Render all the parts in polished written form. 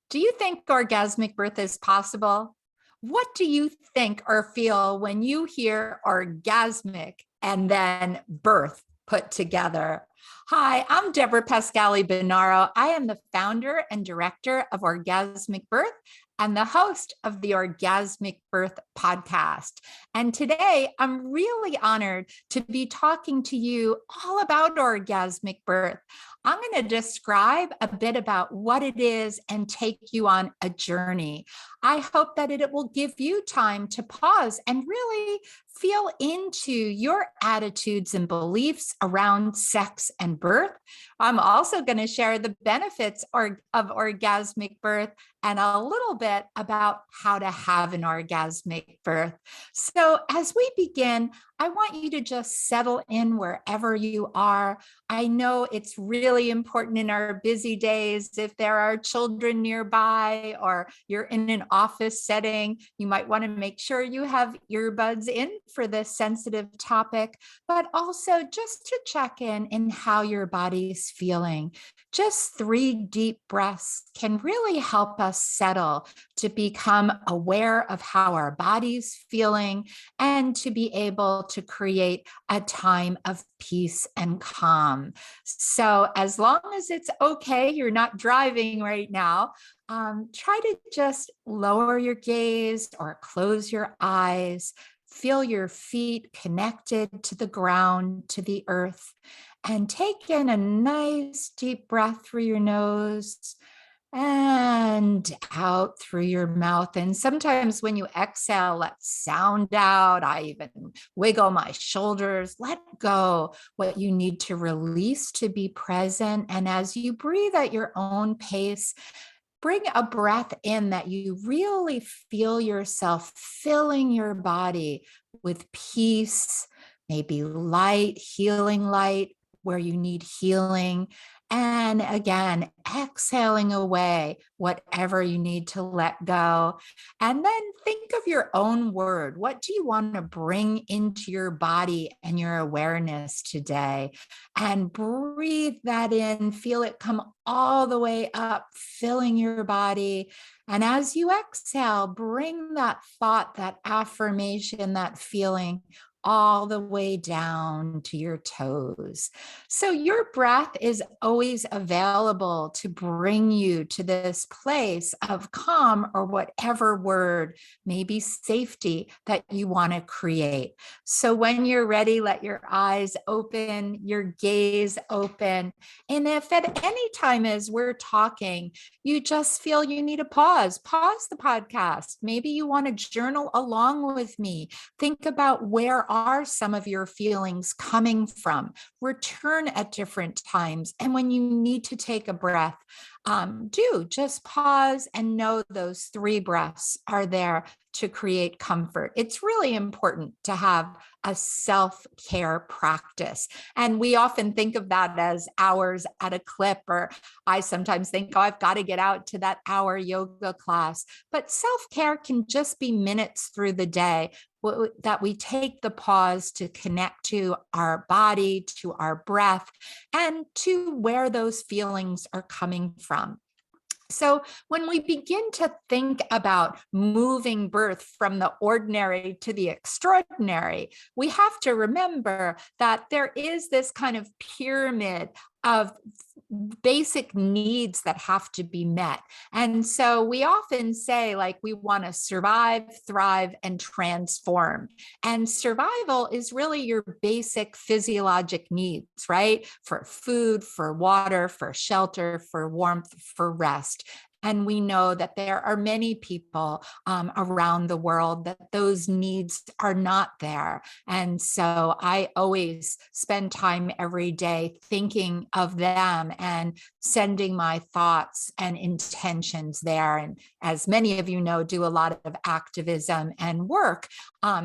Do you think orgasmic birth is possible? What do you think or feel when you hear orgasmic and then birth put together? Hi, I'm Deborah Pascali Bonaro. I am the founder and director of Orgasmic Birth and the host of the Orgasmic Birth podcast. And today I'm really honored to be talking to you all about orgasmic birth. I'm going to describe a bit about what it is and take you on a journey. I hope that it will give you time to pause and really feel into your attitudes and beliefs around sex and birth. I'm also going to share the benefits of orgasmic birth and a little bit about how to have an orgasmic birth. So as we begin, I want you to just settle in wherever you are. I know it's really important in our busy days. If there are children nearby or you're in an office setting, you might want to make sure you have earbuds in for this sensitive topic, but also just to check in how your body's feeling. Just 3 deep breaths can really help us settle, to become aware of how our body's feeling and to be able to create a time of peace and calm. So as long as it's okay, you're not driving right now, try to just lower your gaze or close your eyes. Feel your feet connected to the ground, to the earth, and take in a nice deep breath through your nose and out through your mouth. And sometimes when you exhale, let sound out. I even wiggle my shoulders, let go what you need to release to be present. And as you breathe at your own pace, bring a breath in that you really feel yourself filling your body with peace, maybe light, healing light where you need healing. And again, exhaling away whatever you need to let go. And then think of your own word. What do you want to bring into your body and your awareness today? And breathe that in, feel it come all the way up, filling your body. And as you exhale, bring that thought, that affirmation, that feeling all the way down to your toes. So your breath is always available to bring you to this place of calm, or whatever word, maybe safety, that you want to create. So when you're ready, let your eyes open, your gaze open. And if at any time as we're talking, you just feel you need a pause the podcast. Maybe you want to journal along with me. Think about where are some of your feelings coming from. Return at different times. And when you need to take a breath, do just pause and know those 3 breaths are there to create comfort. It's really important to have a self-care practice. And we often think of that as hours at a clip, or I sometimes think, oh, I've got to get out to that hour yoga class. But self-care can just be minutes through the day that we take the pause to connect to our body, to our breath, and to where those feelings are coming from. So when we begin to think about moving birth from the ordinary to the extraordinary, we have to remember that there is this kind of pyramid of basic needs that have to be met. And so we often say, like, we want to survive, thrive, and transform. And survival is really your basic physiologic needs, right? For food, for water, for shelter, for warmth, for rest. And we know that there are many people around the world that those needs are not there. And so I always spend time every day thinking of them and sending my thoughts and intentions there. And as many of you know, do a lot of activism and work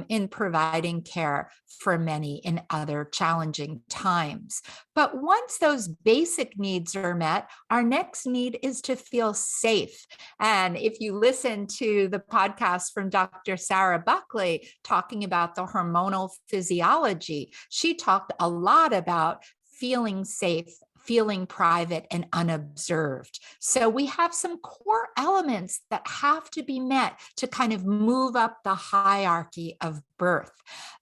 in providing care for many in other challenging times. But once those basic needs are met, our next need is to feel safe. And if you listen to the podcast from Dr. Sarah Buckley talking about the hormonal physiology, she talked a lot about feeling safe, feeling private and unobserved. So we have some core elements that have to be met to kind of move up the hierarchy of birth.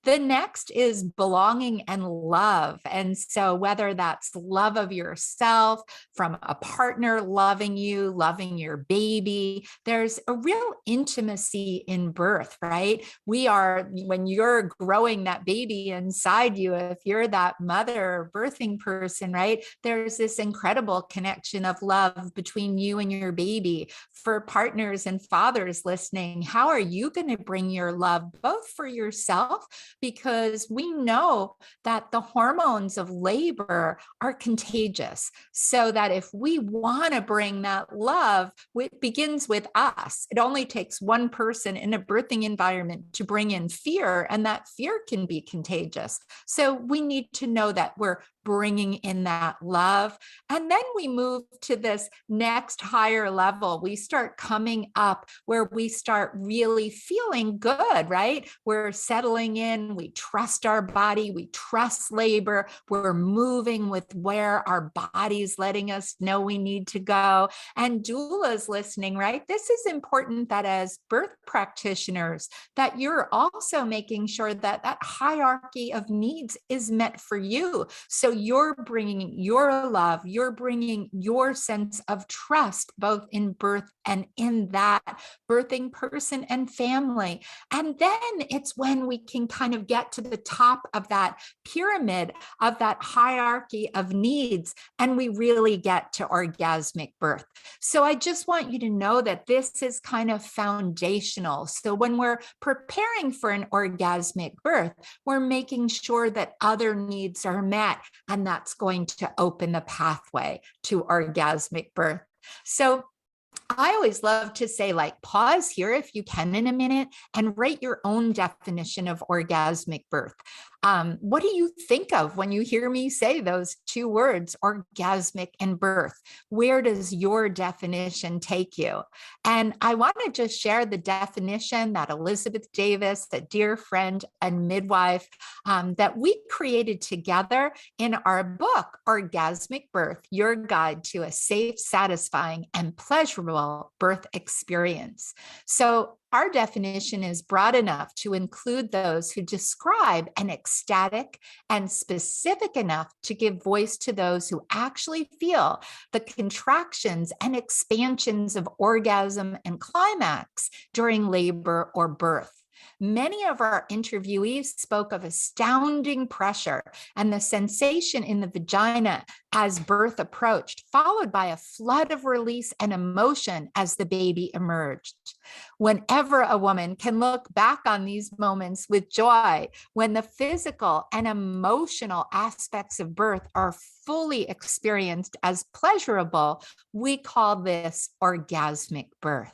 The next is belonging and love. And so whether that's love of yourself, from a partner loving you, loving your baby, there's a real intimacy in birth, right? When you're growing that baby inside you, if you're that mother or birthing person, right? There's this incredible connection of love between you and your baby. For partners and fathers listening, how are you going to bring your love both for yourself? Because we know that the hormones of labor are contagious. So that if we want to bring that love, it begins with us. It only takes one person in a birthing environment to bring in fear, and that fear can be contagious. So we need to know that we're bringing in that love. And then we move to this next higher level. We start coming up where we start really feeling good, right? We're settling in. We trust our body. We trust labor. We're moving with where our body's letting us know we need to go. And doulas listening, right? This is important that as birth practitioners, that you're also making sure that that hierarchy of needs is met for you. So you're bringing your love, you're bringing your sense of trust, both in birth and in that birthing person and family. And then it's when we can kind of get to the top of that pyramid, of that hierarchy of needs, and we really get to orgasmic birth. So I just want you to know that this is kind of foundational. So when we're preparing for an orgasmic birth, we're making sure that other needs are met, and that's going to open the pathway to orgasmic birth. So I always love to say, like, pause here if you can in a minute and write your own definition of orgasmic birth. What do you think of when you hear me say those two words, orgasmic and birth? Where does your definition take you? And I want to just share the definition that Elizabeth Davis, a dear friend and midwife, that we created together in our book, Orgasmic Birth, Your Guide to a Safe, Satisfying, and Pleasurable Birth Experience. So our definition is broad enough to include those who describe an ecstatic and specific enough to give voice to those who actually feel the contractions and expansions of orgasm and climax during labor or birth. Many of our interviewees spoke of astounding pressure and the sensation in the vagina as birth approached, followed by a flood of release and emotion as the baby emerged. Whenever a woman can look back on these moments with joy, when the physical and emotional aspects of birth are fully experienced as pleasurable, we call this orgasmic birth.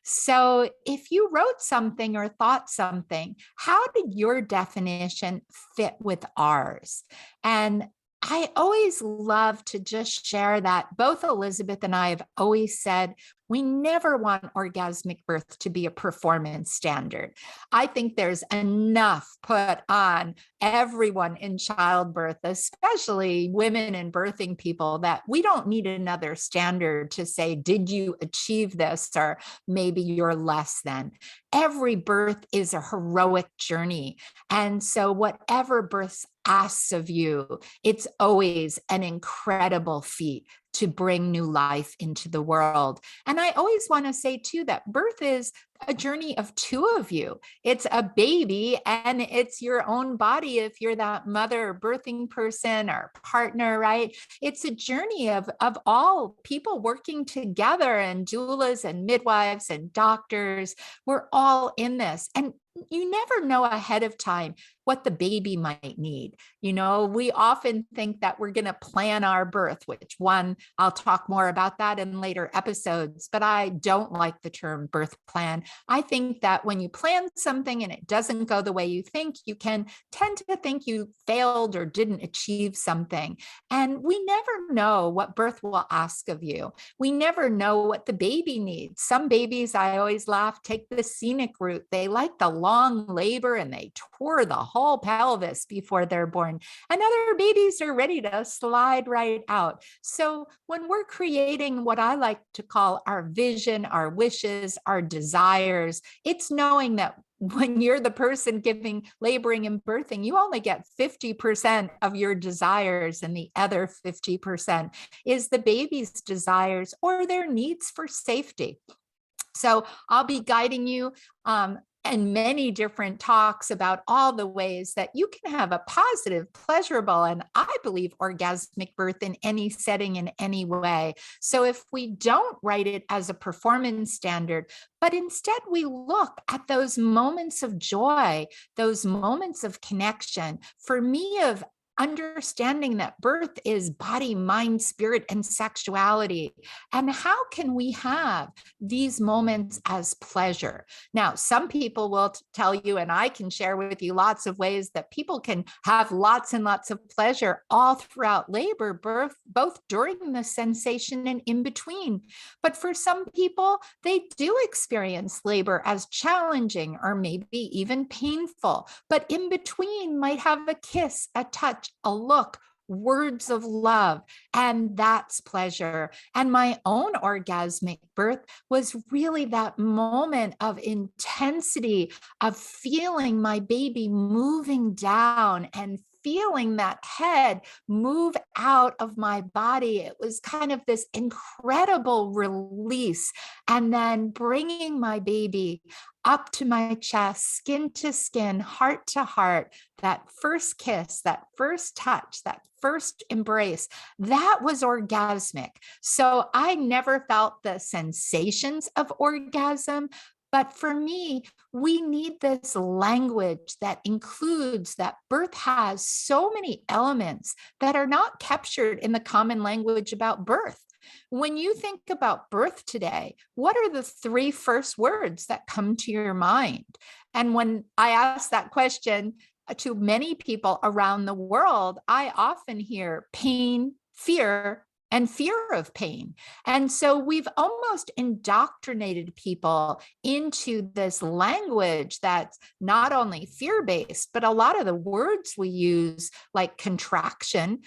So if you wrote something or thought something, how did your definition fit with ours? And I always love to just share that both Elizabeth and I have always said we never want orgasmic birth to be a performance standard. I think there's enough put on everyone in childbirth, especially women and birthing people, that we don't need another standard to say, did you achieve this? Or maybe you're less than. Every birth is a heroic journey. And so whatever birth asks of you, it's always an incredible feat to bring new life into the world. And I always want to say too, that birth is a journey of two of you. It's a baby and it's your own body if you're that mother or birthing person or partner, right? It's a journey of all people working together, and doulas and midwives and doctors. We're all in this. And you never know ahead of time what the baby might need. You know, we often think that we're going to plan our birth, which I'll talk more about that in later episodes, but I don't like the term birth plan. I think that when you plan something and it doesn't go the way you think, you can tend to think you failed or didn't achieve something. And we never know what birth will ask of you. We never know what the baby needs. Some babies, I always laugh, take the scenic route. They like the long labor and they tour the whole pelvis before they're born. And other babies are ready to slide right out. So when we're creating what I like to call our vision, our wishes, our desires, it's knowing that when you're the person giving, laboring, and birthing, you only get 50% of your desires, and the other 50% is the baby's desires or their needs for safety. So I'll be guiding you in many different talks about all the ways that you can have a positive, pleasurable, and I believe orgasmic birth in any setting, in any way. So if we don't write it as a performance standard, but instead we look at those moments of joy, those moments of connection, for me, of understanding that birth is body, mind, spirit, and sexuality. And how can we have these moments as pleasure? Now, some people will tell you, and I can share with you lots of ways that people can have lots and lots of pleasure all throughout labor, birth, both during the sensation and in between. But for some people, they do experience labor as challenging or maybe even painful, but in between might have a kiss, a touch, a look, words of love, and that's pleasure. And my own orgasmic birth was really that moment of intensity, of feeling my baby moving down and feeling that head move out of my body. It was kind of this incredible release. And then bringing my baby up to my chest, skin to skin, heart to heart, that first kiss, that first touch, that first embrace, that was orgasmic. So I never felt the sensations of orgasm. But for me, we need this language that includes that birth has so many elements that are not captured in the common language about birth. When you think about birth today, what are the three first words that come to your mind? And when I ask that question to many people around the world, I often hear pain, fear, and fear of pain. And so we've almost indoctrinated people into this language that's not only fear-based, but a lot of the words we use, like contraction,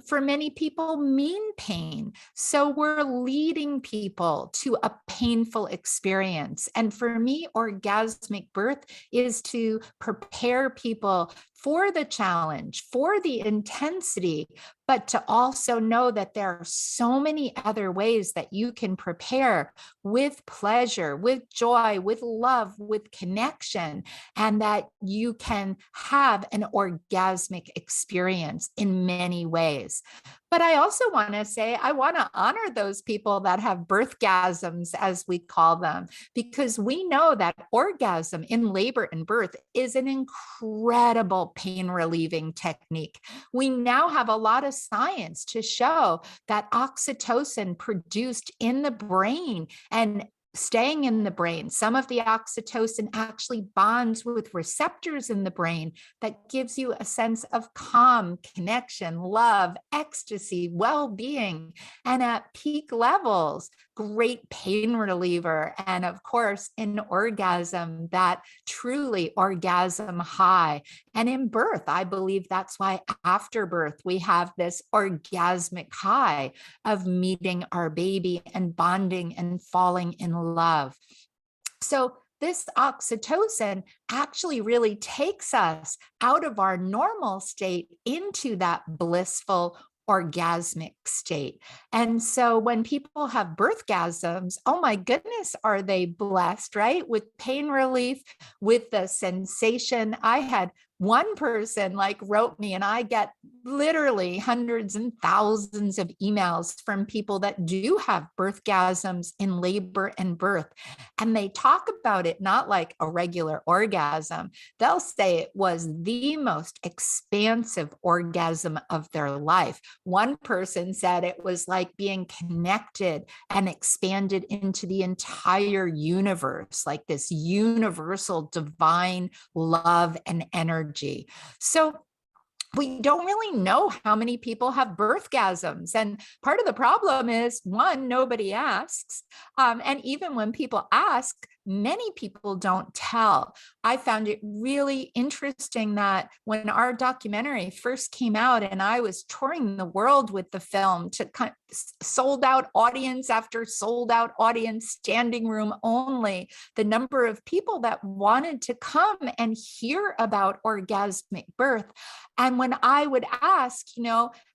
for many people mean pain. So we're leading people to a painful experience. And for me, orgasmic birth is to prepare people for the challenge, for the intensity, but to also know that there are so many other ways that you can prepare with pleasure, with joy, with love, with connection, and that you can have an orgasmic experience in many ways. But I also want to say, I want to honor those people that have birthgasms, as we call them, because we know that orgasm in labor and birth is an incredible pain relieving technique. We now have a lot of science to show that oxytocin produced in the brain and staying in the brain, some of the oxytocin actually bonds with receptors in the brain that gives you a sense of calm, connection, love, ecstasy, well-being, and at peak levels, great pain reliever. And of course, in orgasm, that truly orgasm high. And in birth, I believe that's why after birth, we have this orgasmic high of meeting our baby and bonding and falling in love. So this oxytocin actually really takes us out of our normal state into that blissful orgasmic state. And so when people have birthgasms, oh my goodness, are they blessed, right? With pain relief, with the sensation. I had One person like wrote me, and I get literally hundreds and thousands of emails from people that do have birthgasms in labor and birth. And they talk about it not like a regular orgasm. They'll say it was the most expansive orgasm of their life. One person said it was like being connected and expanded into the entire universe, like this universal divine love and energy. So we don't really know how many people have birthgasms. And part of the problem is, one, nobody asks. And even when people ask, many people don't tell. I found it really interesting that when our documentary first came out and I was touring the world with the film to kind of sold out audience after sold out audience, standing room only, the number of people that wanted to come and hear about orgasmic birth. And when I would ask,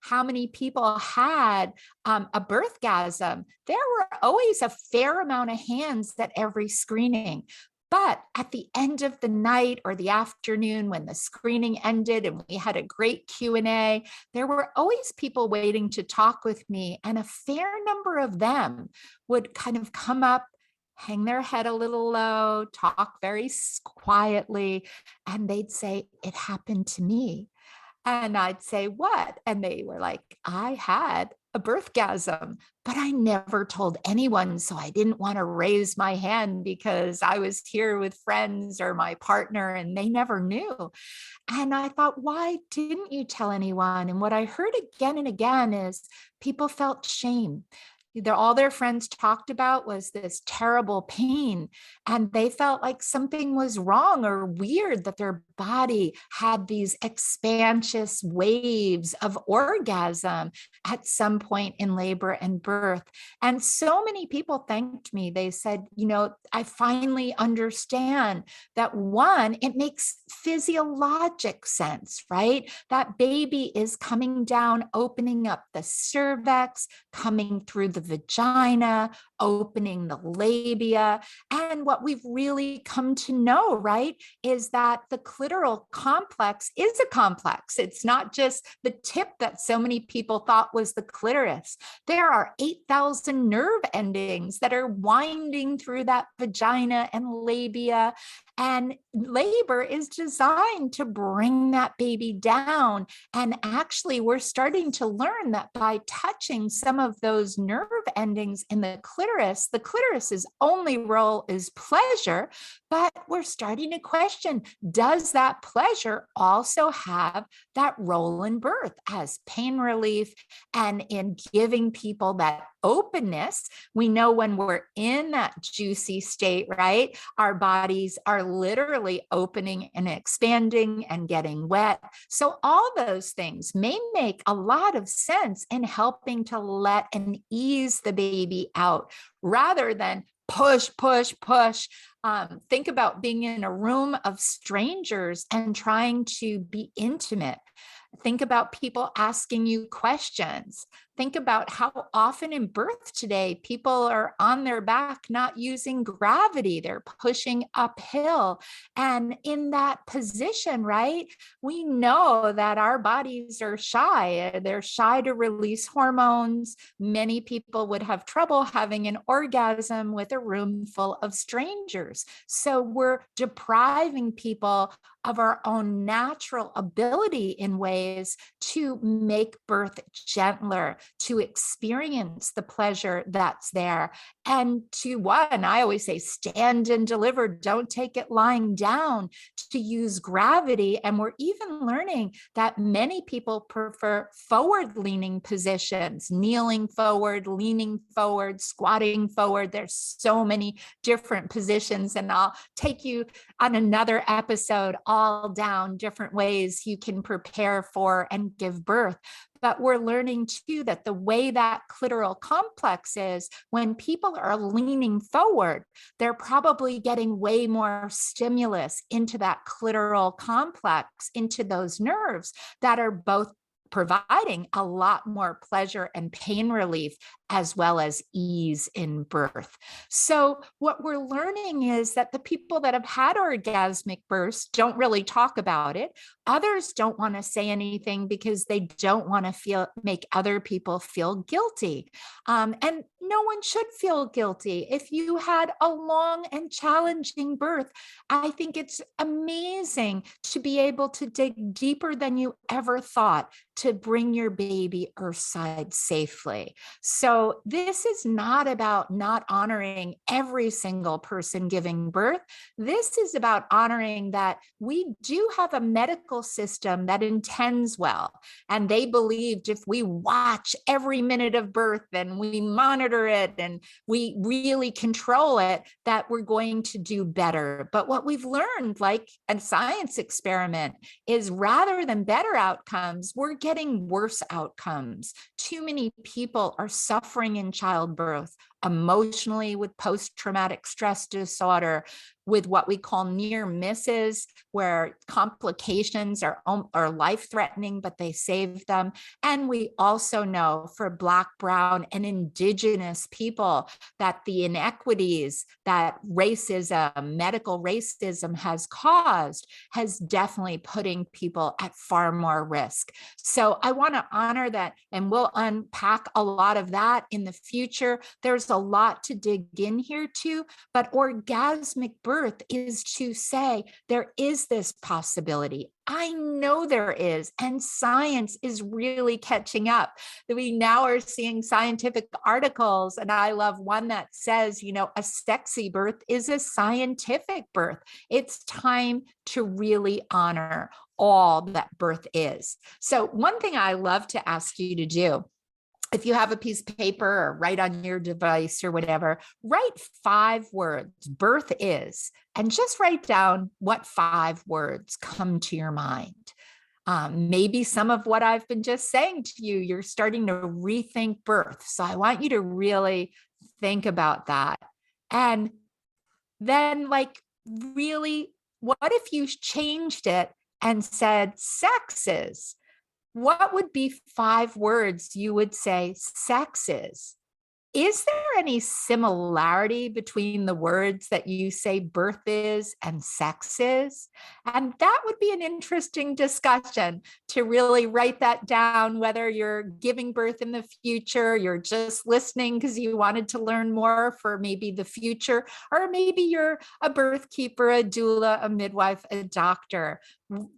how many people had a birthgasm, there were always a fair amount of hands at every screening. But at the end of the night or the afternoon, when the screening ended and we had a great Q&A, there were always people waiting to talk with me. And a fair number of them would kind of come up, hang their head a little low, talk very quietly, and they'd say, "It happened to me." And I'd say, "What?" And they were like, "I had a birthgasm, but I never told anyone. So I didn't want to raise my hand because I was here with friends or my partner and they never knew." And I thought, why didn't you tell anyone? And what I heard again and again is people felt shame. All their friends talked about was this terrible pain, and they felt like something was wrong or weird, that their body had these expansive waves of orgasm at some point in labor and birth. And so many people thanked me. They said, I finally understand that, one, it makes physiologic sense, right? That baby is coming down, opening up the cervix, coming through the vagina, opening the labia. And what we've really come to know, right, is that the clitoral complex is a complex. It's not just the tip that so many people thought was the clitoris. There are 8,000 nerve endings that are winding through that vagina and labia. And labor is designed to bring that baby down. And actually, we're starting to learn that by touching some of those nerve endings in the clitoris's only role is pleasure. But we're starting to question, does that pleasure also have that role in birth as pain relief and in giving people that openness? We know when we're in that juicy state, right? Our bodies are literally opening and expanding and getting wet. So all those things may make a lot of sense in helping to let and ease the baby out rather than push, push, push. Think about being in a room of strangers and trying to be intimate. Think about people asking you questions. Think about how often in birth today, people are on their back, not using gravity. They're pushing uphill. And in that position, right, we know that our bodies are shy. They're shy to release hormones. Many people would have trouble having an orgasm with a room full of strangers. So we're depriving people of our own natural ability in ways to make birth gentler, to experience the pleasure that's there. And to one, I always say, stand and deliver, don't take it lying down, to use gravity. And we're even learning that many people prefer forward-leaning positions, kneeling forward, leaning forward, squatting forward. There's so many different positions, and I'll take you on another episode all down different ways you can prepare for and give birth. But we're learning too that the way that clitoral complex is, when people are leaning forward, they're probably getting way more stimulus into that clitoral complex, into those nerves that are both providing a lot more pleasure and pain relief, as well as ease in birth. So what we're learning is that the people that have had orgasmic births don't really talk about it. Others don't want to say anything because they don't want to make other people feel guilty. And no one should feel guilty. If you had a long and challenging birth, I think it's amazing to be able to dig deeper than you ever thought to bring your baby earthside safely. So this is not about not honoring every single person giving birth. This is about honoring that we do have a medical system that intends well. And they believed if we watch every minute of birth and we monitor it and we really control it, that we're going to do better. But what we've learned, like a science experiment, is rather than better outcomes, we're getting worse outcomes. Too many people are suffering in childbirth, emotionally with post-traumatic stress disorder, with what we call near misses, where complications are life-threatening, but they save them. And we also know for Black, Brown, and Indigenous people that the inequities that racism, medical racism has caused has definitely putting people at far more risk. So I want to honor that, and we'll unpack a lot of that in the future. There's a lot to dig in here too, but orgasmic birth is to say there is this possibility. I know there is, and science is really catching up. We now are seeing scientific articles, and I love one that says, a sexy birth is a scientific birth. It's time to really honor all that birth is. So one thing I love to ask you to do, if you have a piece of paper or write on your device or whatever, write 5 words, birth is, and just write down what 5 words come to your mind. Maybe some of what I've been just saying to you, you're starting to rethink birth. So I want you to really think about that. And then really, what if you changed it and said sexes? What would be 5 words you would say sex is? Is there any similarity between the words that you say birth is and sex is? And that would be an interesting discussion to really write that down, whether you're giving birth in the future, you're just listening because you wanted to learn more for maybe the future, or maybe you're a birth keeper, a doula, a midwife, a doctor.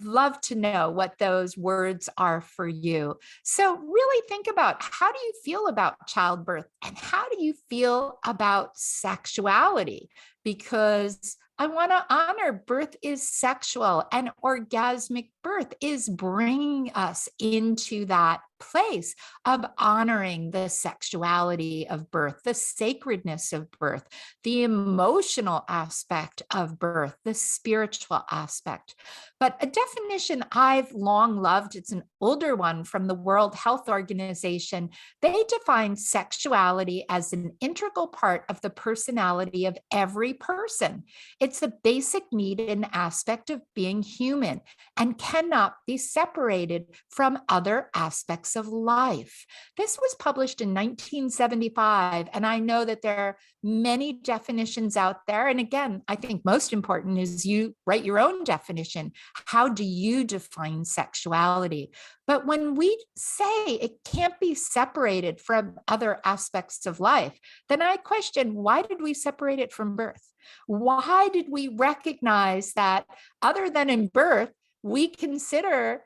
Love to know what those words are for you. So really think about, how do you feel about childbirth, and how do you feel about sexuality? Because I want to honor birth is sexual, and orgasmic birth is bringing us into that place of honoring the sexuality of birth, the sacredness of birth, the emotional aspect of birth, the spiritual aspect. But a definition I've long loved, it's an older one from the World Health Organization. They define sexuality as an integral part of the personality of every person. It's a basic need and aspect of being human and cannot be separated from other aspects of life. This was published in 1975, and I know that there are many definitions out there. And again, I think most important is you write your own definition. How do you define sexuality? But when we say it can't be separated from other aspects of life, then I question, why did we separate it from birth? Why did we recognize that other than in birth, we consider,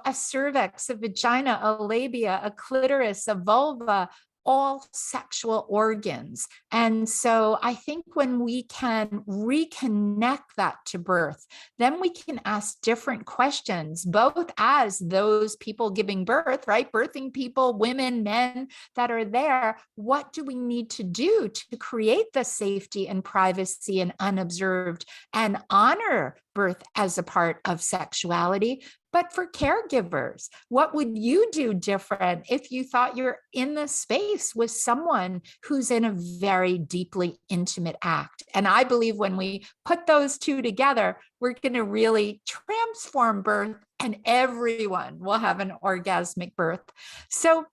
a cervix, a vagina, a labia, a clitoris, a vulva, all sexual organs? And so I think when we can reconnect that to birth, then we can ask different questions, both as those people giving birth, right? Birthing people, women, men that are there. What do we need to do to create the safety and privacy and unobserved and honor birth as a part of sexuality. But for caregivers, what would you do different if you thought you're in the space with someone who's in a very deeply intimate act? And I believe when we put those two together, we're going to really transform birth and everyone will have an orgasmic birth. So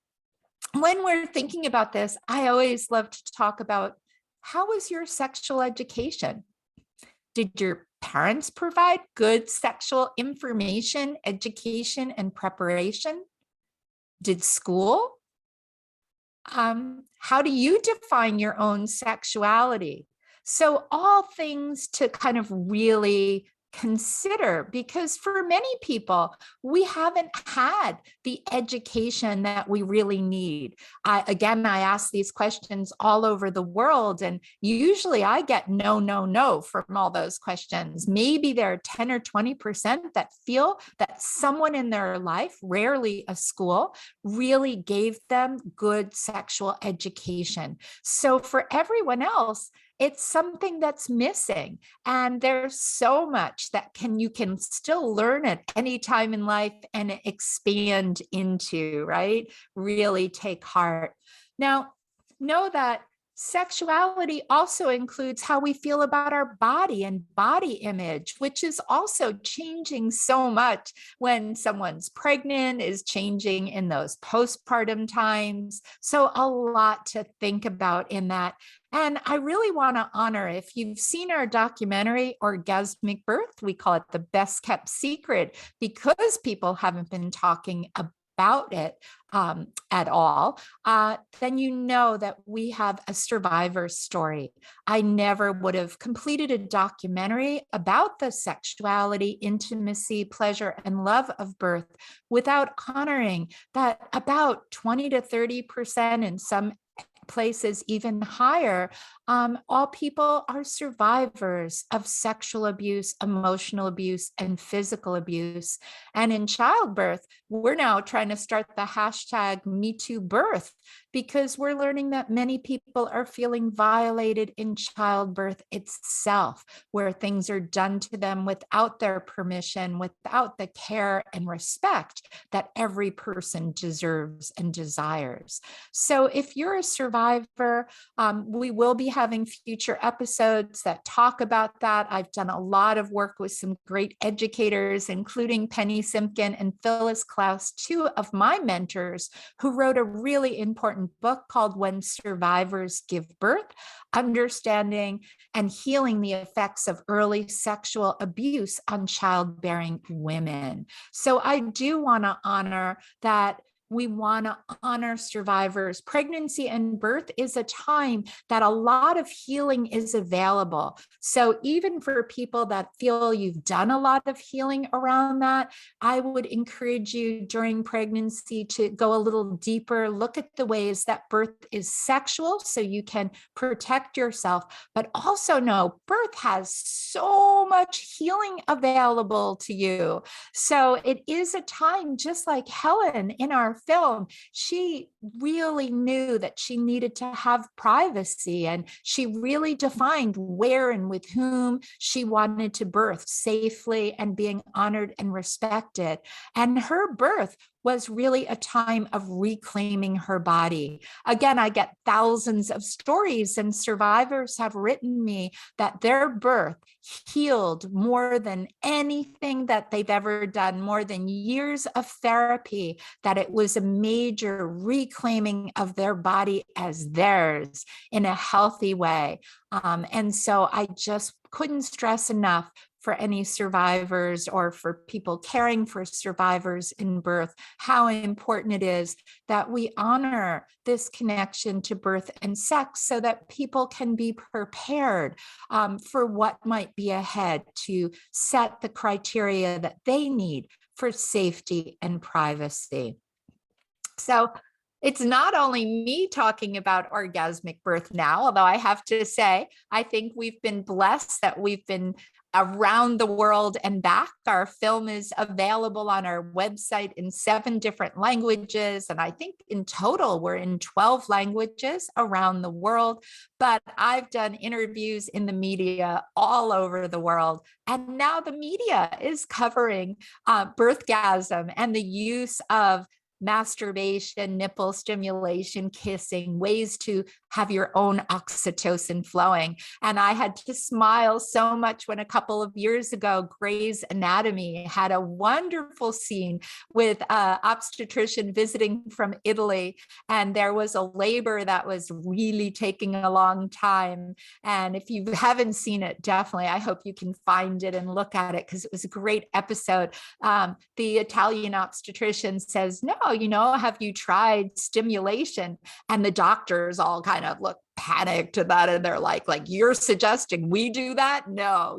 when we're thinking about this, I always love to talk about, how was your sexual education? Did your parents provide good sexual information, education, and preparation? Did school? How do you define your own sexuality? So all things to kind of really consider, because for many people, we haven't had the education that we really need. I ask these questions all over the world, and usually I get no from all those questions. Maybe there are 10 or 20% that feel that someone in their life, rarely a school, really gave them good sexual education. So for everyone else, it's something that's missing. And there's so much that you can still learn at any time in life and expand into, right? Really take heart. Now, know that sexuality also includes how we feel about our body and body image, which is also changing so much when someone's pregnant, is changing in those postpartum times. So a lot to think about in that. And I really want to honor, if you've seen our documentary, Orgasmic Birth, we call it the best kept secret because people haven't been talking about it at all, then you know that we have a survivor story. I never would have completed a documentary about the sexuality, intimacy, pleasure, and love of birth without honoring that about 20 to 30%, in some places even higher, all people are survivors of sexual abuse, emotional abuse, and physical abuse. And in childbirth, we're now trying to start the hashtag #MeTooBirth, because we're learning that many people are feeling violated in childbirth itself, where things are done to them without their permission, without the care and respect that every person deserves and desires. So if you're a survivor, we will be having future episodes that talk about that. I've done a lot of work with some great educators, including Penny Simpkin and Phyllis Klaus, two of my mentors, who wrote a really important book called When Survivors Give Birth: Understanding and Healing the Effects of Early Sexual Abuse on Childbearing Women. So I do want to honor that. We want to honor survivors. Pregnancy and birth is a time that a lot of healing is available. So even for people that feel you've done a lot of healing around that, I would encourage you during pregnancy to go a little deeper, look at the ways that birth is sexual so you can protect yourself, but also know birth has so much healing available to you. So it is a time, just like Helen in our film, she really knew that she needed to have privacy, and she really defined where and with whom she wanted to birth safely and being honored and respected. And her birth was really a time of reclaiming her body. Again, I get thousands of stories, and survivors have written me that their birth healed more than anything that they've ever done, more than years of therapy, that it was a major reclaiming of their body as theirs in a healthy way. And so I just couldn't stress enough for any survivors or for people caring for survivors in birth, how important it is that we honor this connection to birth and sex so that people can be prepared for what might be ahead, to set the criteria that they need for safety and privacy. So it's not only me talking about orgasmic birth now, although I have to say, I think we've been blessed that we've been around the world and back. Our film is available on our website in 7 different languages. And I think in total, we're in 12 languages around the world. But I've done interviews in the media all over the world. And now the media is covering birthgasm and the use of masturbation, nipple stimulation, kissing, ways to have your own oxytocin flowing. And I had to smile so much when a couple of years ago, Grey's Anatomy had a wonderful scene with an obstetrician visiting from Italy. And there was a labor that was really taking a long time. And if you haven't seen it, definitely, I hope you can find it and look at it, because it was a great episode. The Italian obstetrician says, no, have you tried stimulation? And the doctors all kind of look panicked to that, and they're like you're suggesting we do that? No,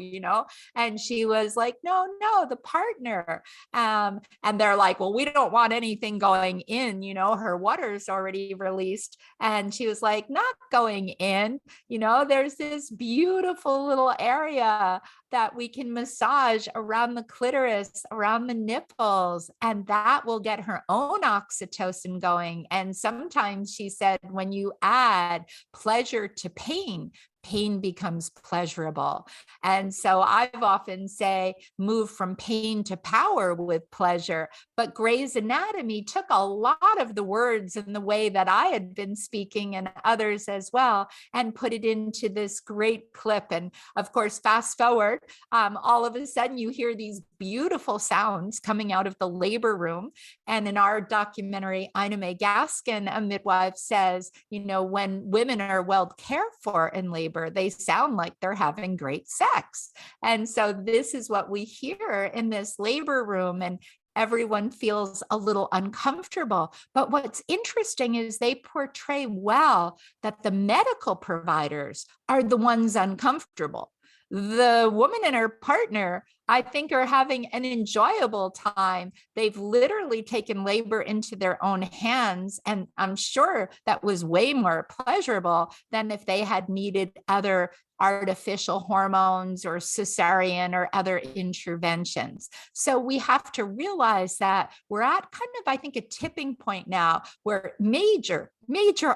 and she was like, no, the partner. And they're like, well, we don't want anything going in, her water's already released. And she was like, not going in, there's this beautiful little area that we can massage around the clitoris, around the nipples, and that will get her own oxytocin going. And sometimes she said, when you add pleasure to pain, pain becomes pleasurable. And so I've often say move from pain to power with pleasure. But Grey's Anatomy took a lot of the words in the way that I had been speaking, and others as well, and put it into this great clip. And of course, fast forward, all of a sudden you hear these beautiful sounds coming out of the labor room. And in our documentary, Ina May Gaskin, a midwife, says, when women are well cared for in labor, they sound like they're having great sex. And so this is what we hear in this labor room, and everyone feels a little uncomfortable. But what's interesting is they portray well that the medical providers are the ones uncomfortable. The woman and her partner, I think, are having an enjoyable time. They've literally taken labor into their own hands. And I'm sure that was way more pleasurable than if they had needed other artificial hormones or cesarean or other interventions. So we have to realize that we're at kind of, I think, a tipping point now where major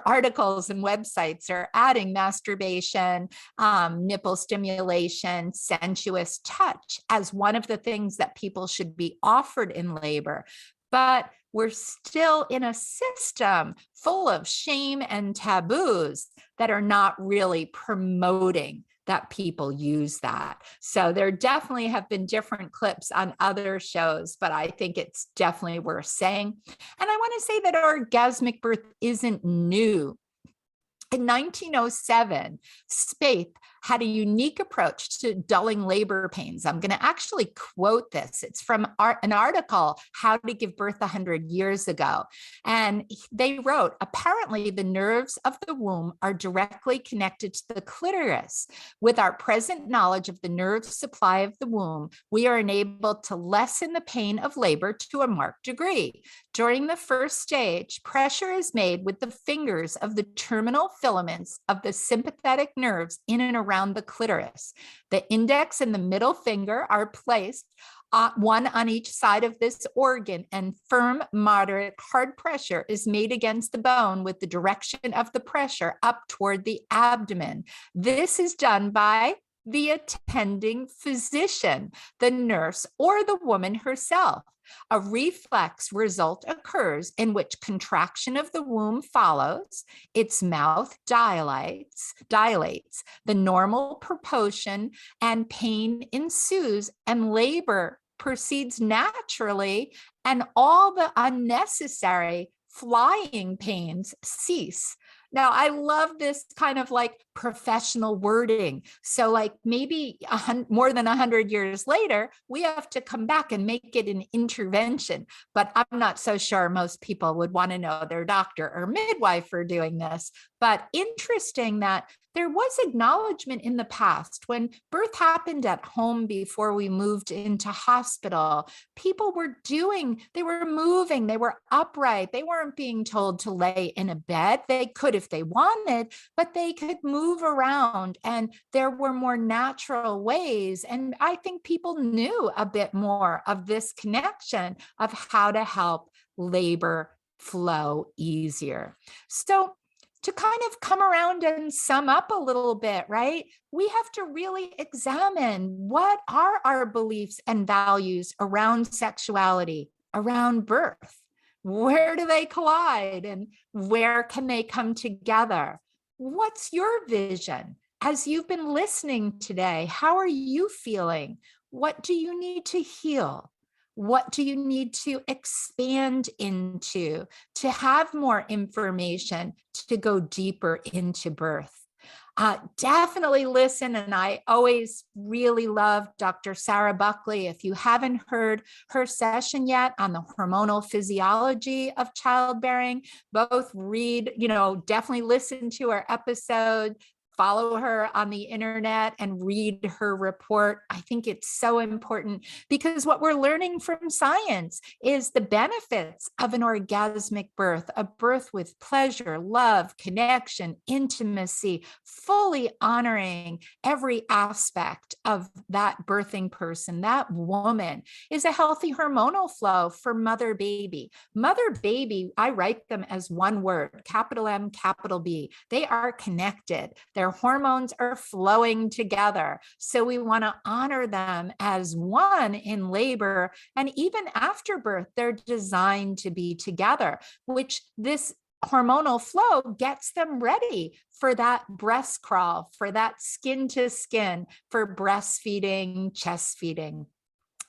articles and websites are adding masturbation, nipple stimulation, sensuous touch as one of the things that people should be offered in labor. But we're still in a system full of shame and taboos that are not really promoting that people use that. So there definitely have been different clips on other shows, but I think it's definitely worth saying. And I want to say that orgasmic birth isn't new. In 1907, Spaeth had a unique approach to dulling labor pains. I'm going to actually quote this. It's from an article, How to Give Birth 100 Years Ago. And they wrote, apparently the nerves of the womb are directly connected to the clitoris. With our present knowledge of the nerve supply of the womb, we are enabled to lessen the pain of labor to a marked degree. During the first stage, pressure is made with the fingers of the terminal filaments of the sympathetic nerves in and around the clitoris. The index and the middle finger are placed one on each side of this organ, and firm, moderate, hard pressure is made against the bone with the direction of the pressure up toward the abdomen. This is done by the attending physician, the nurse, or the woman herself. A reflex result occurs in which contraction of the womb follows, its mouth dilates, the normal proportion, and pain ensues, and labor proceeds naturally, and all the unnecessary flying pains cease. Now, I love this kind of like professional wording. So like maybe more than 100 years later, we have to come back and make it an intervention. But I'm not so sure most people would want to know their doctor or midwife for doing this. But interesting that there was acknowledgement in the past when birth happened at home before we moved into hospital. People were they were moving, they were upright. They weren't being told to lay in a bed. They could if they wanted, but they could move around, and there were more natural ways. And I think people knew a bit more of this connection of how to help labor flow easier. So to kind of come around and sum up a little bit, right? We have to really examine what are our beliefs and values around sexuality, around birth. Where do they collide and where can they come together? What's your vision? As you've been listening today, how are you feeling? What do you need to heal? What do you need to expand into to have more information to go deeper into birth? Definitely listen. And I always really love Dr. Sarah Buckley. If you haven't heard her session yet on the hormonal physiology of childbearing, both read, definitely listen to her episode, follow her on the internet and read her report. I think it's so important because what we're learning from science is the benefits of an orgasmic birth, a birth with pleasure, love, connection, intimacy, fully honoring every aspect of that birthing person, that woman, is a healthy hormonal flow for mother baby. Mother baby, I write them as one word, capital M, capital B. They are connected. Their hormones are flowing together. So we want to honor them as one in labor. And even after birth, they're designed to be together, which this hormonal flow gets them ready for that breast crawl, for that skin to skin, for breastfeeding, chest feeding.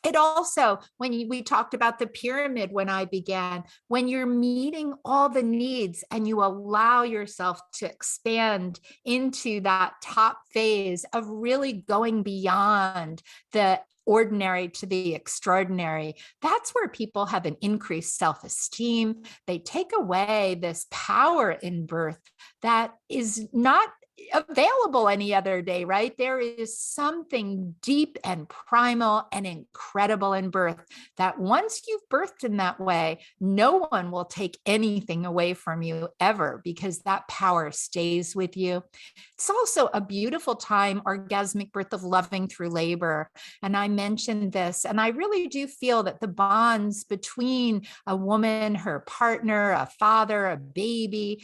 It also, when we talked about the pyramid when I began, when you're meeting all the needs and you allow yourself to expand into that top phase of really going beyond the ordinary to the extraordinary, that's where people have an increased self-esteem. They take away this power in birth that is not available any other day, right? There is something deep and primal and incredible in birth that once you've birthed in that way, no one will take anything away from you ever, because that power stays with you. It's also a beautiful time, orgasmic birth, of loving through labor. And I mentioned this, and I really do feel that the bonds between a woman, her partner, a father, a baby,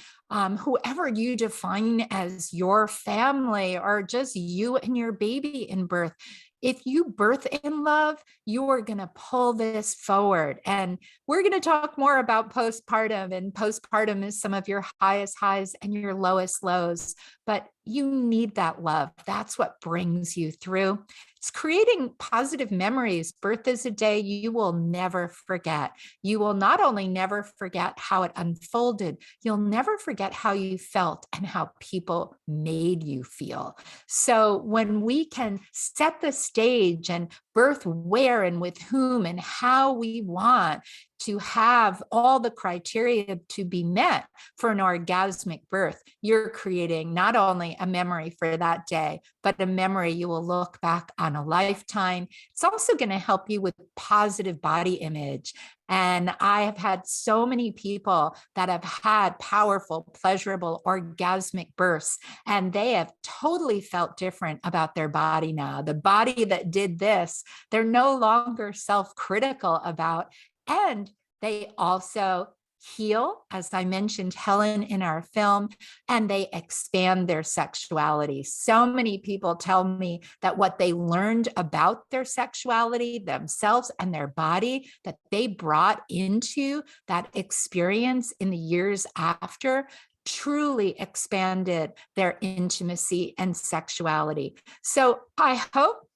whoever you define as your family, or just you and your baby in birth, if you birth in love, you are going to pull this forward. And we're going to talk more about postpartum, and postpartum is some of your highest highs and your lowest lows, but you need that love. That's what brings you through. It's creating positive memories. Birth is a day you will never forget. You will not only never forget how it unfolded, you'll never forget how you felt and how people made you feel. So when we can set the stage and birth where and with whom and how we want to have all the criteria to be met for an orgasmic birth, you're creating not only a memory for that day, but a memory you will look back on a lifetime. It's also going to help you with positive body image. And I have had so many people that have had powerful, pleasurable, orgasmic births, and they have totally felt different about their body now. The body that did this, they're no longer self-critical about. And they also heal, as I mentioned, Helen in our film, and they expand their sexuality. So many people tell me that what they learned about their sexuality, themselves and their body, that they brought into that experience in the years after, truly expanded their intimacy and sexuality. So I hope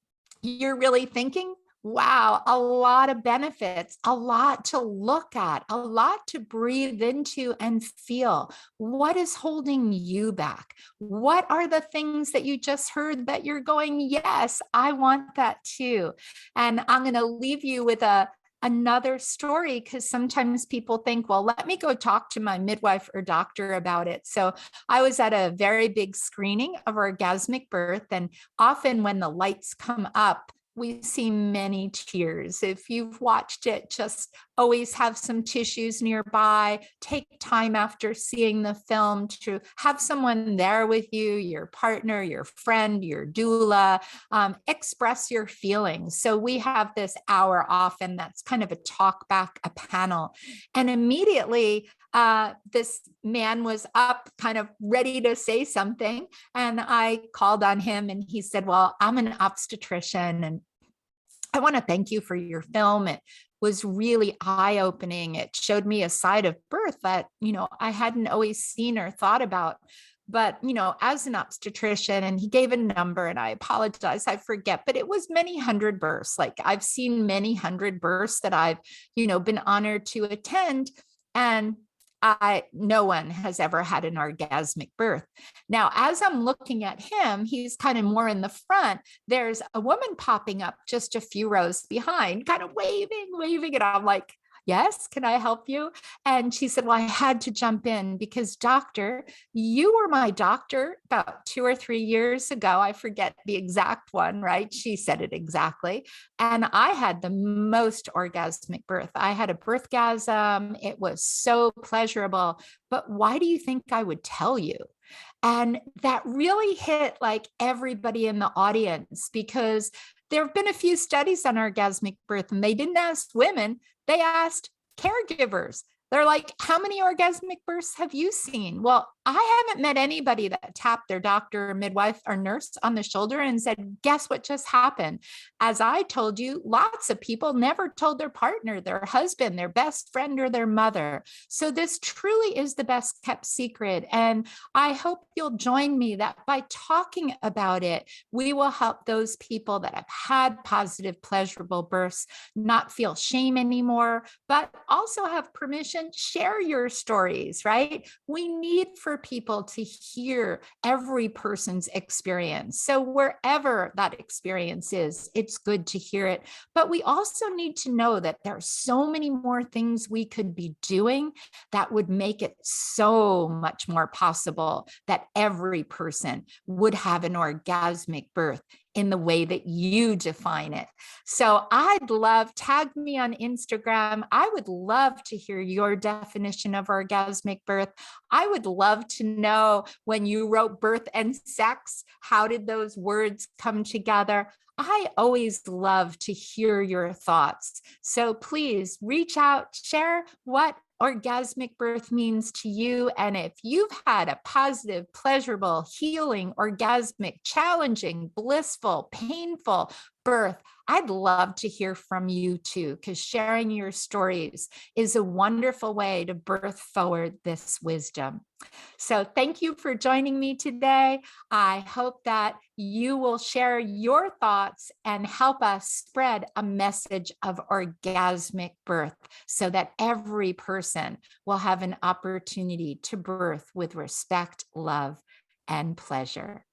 you're really thinking, wow, a lot of benefits, a lot to look at, a lot to breathe into and feel. What is holding you back? What are the things that you just heard that you're going, yes, I want that too? And I'm going to leave you with a another story, because sometimes people think, well, let me go talk to my midwife or doctor about it. So I was at a very big screening of Orgasmic Birth, and often when the lights come up, we see many tears. If you've watched it, just always have some tissues nearby. Take time after seeing the film to have someone there with you, your partner, your friend, your doula, express your feelings. So we have this hour often that's kind of a talk back, a panel. And immediately, this man was up, kind of ready to say something. And I called on him and he said, well, I'm an obstetrician and I want to thank you for your film. It was really eye-opening. It showed me a side of birth that, I hadn't always seen or thought about. But, as an obstetrician, and he gave a number, and I apologize, I forget, but it was many hundred births. Like I've seen many hundred births that I've, been honored to attend. And no one has ever had an orgasmic birth. Now, as I'm looking at him, he's kind of more in the front. There's a woman popping up just a few rows behind, kind of waving. And I'm like, yes, can I help you? And she said, well, I had to jump in because doctor, you were my doctor about 2 or 3 years ago. I forget the exact one, right? She said it exactly. And I had the most orgasmic birth. I had a birthgasm. It was so pleasurable. But why do you think I would tell you? And that really hit like everybody in the audience, because there have been a few studies on orgasmic birth and they didn't ask women, they asked caregivers. They're like, how many orgasmic births have you seen? Well, I haven't met anybody that tapped their doctor or midwife or nurse on the shoulder and said, guess what just happened? As I told you, lots of people never told their partner, their husband, their best friend, or their mother. So this truly is the best kept secret. And I hope you'll join me that by talking about it, we will help those people that have had positive, pleasurable births not feel shame anymore, but also have permission, share your stories, right? We need for people to hear every person's experience. So wherever that experience is, it's good to hear it. But we also need to know that there are so many more things we could be doing that would make it so much more possible that every person would have an orgasmic birth in the way that you define it. So I'd love, tag me on Instagram. I would love to hear your definition of orgasmic birth. I would love to know, when you wrote birth and sex, how did those words come together? I always love to hear your thoughts. So please reach out, share what orgasmic birth means to you. And if you've had a positive, pleasurable, healing, orgasmic, challenging, blissful, painful birth, I'd love to hear from you too, because sharing your stories is a wonderful way to birth forward this wisdom. So thank you for joining me today. I hope that you will share your thoughts and help us spread a message of orgasmic birth so that every person will have an opportunity to birth with respect, love, and pleasure.